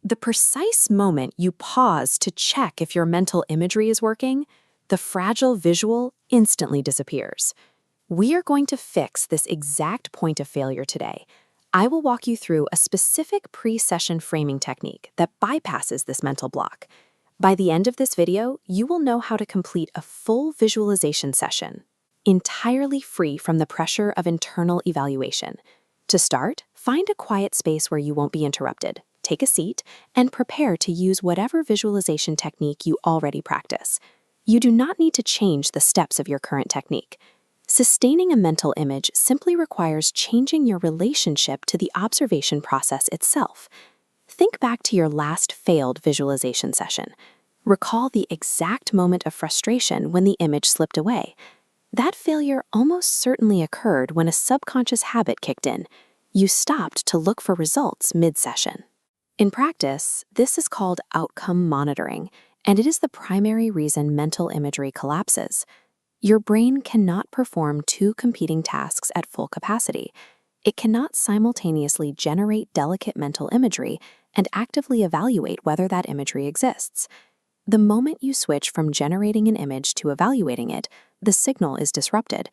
The precise moment you pause to check if your mental imagery is working, the fragile visual instantly disappears. We are going to fix this exact point of failure today. I will walk you through a specific pre-session framing technique that bypasses this mental block. By the end of this video, you will know how to complete a full visualization session, entirely free from the pressure of internal evaluation. To start, find a quiet space where you won't be interrupted. Take a seat and prepare to use whatever visualization technique you already practice. You do not need to change the steps of your current technique. Sustaining a mental image simply requires changing your relationship to the observation process itself. Think back to your last failed visualization session. Recall the exact moment of frustration when the image slipped away. That failure almost certainly occurred when a subconscious habit kicked in. You stopped to look for results mid-session. In practice, this is called outcome monitoring, and it is the primary reason mental imagery collapses. Your brain cannot perform two competing tasks at full capacity. It cannot simultaneously generate delicate mental imagery and actively evaluate whether that imagery exists. The moment you switch from generating an image to evaluating it, the signal is disrupted.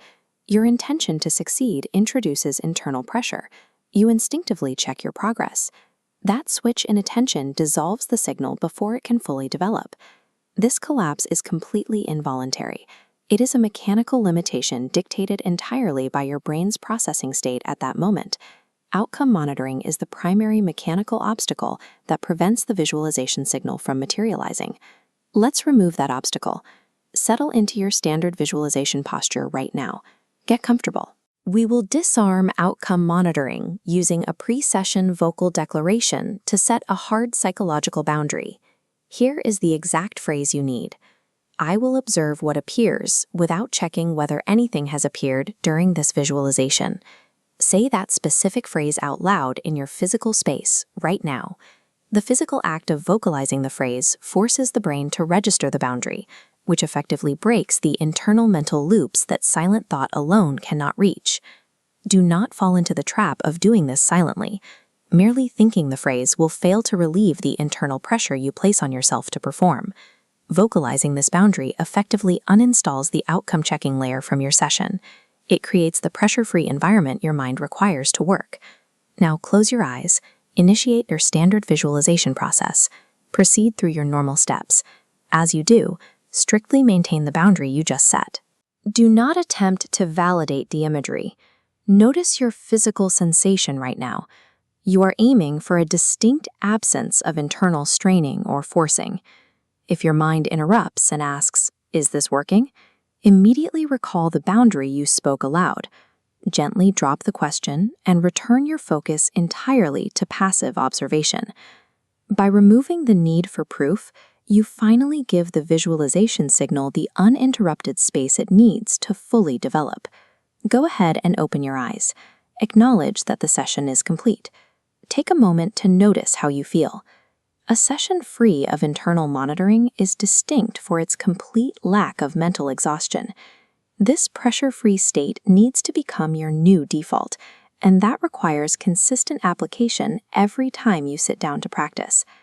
Your intention to succeed introduces internal pressure. You instinctively check your progress. That switch in attention dissolves the signal before it can fully develop. This collapse is completely involuntary. It is a mechanical limitation dictated entirely by your brain's processing state at that moment. Outcome monitoring is the primary mechanical obstacle that prevents the visualization signal from materializing. Let's remove that obstacle. Settle into your standard visualization posture right now. Get comfortable. We will disarm outcome monitoring using a pre-session vocal declaration to set a hard psychological boundary. Here is the exact phrase you need. I will observe what appears without checking whether anything has appeared during this visualization. Say that specific phrase out loud in your physical space right now. The physical act of vocalizing the phrase forces the brain to register the boundary, which effectively breaks the internal mental loops that silent thought alone cannot reach. Do not fall into the trap of doing this silently. Merely thinking the phrase will fail to relieve the internal pressure you place on yourself to perform. Vocalizing this boundary effectively uninstalls the outcome-checking layer from your session. It creates the pressure-free environment your mind requires to work. Now close your eyes, initiate your standard visualization process. Proceed through your normal steps. As you do, strictly maintain the boundary you just set. Do not attempt to validate the imagery. Notice your physical sensation right now. You are aiming for a distinct absence of internal straining or forcing. If your mind interrupts and asks, "Is this working?" immediately recall the boundary you spoke aloud. Gently drop the question and return your focus entirely to passive observation. By removing the need for proof, you finally give the visualization signal the uninterrupted space it needs to fully develop. Go ahead and open your eyes. Acknowledge that the session is complete. Take a moment to notice how you feel. A session free of internal monitoring is distinct for its complete lack of mental exhaustion. This pressure-free state needs to become your new default, and that requires consistent application every time you sit down to practice.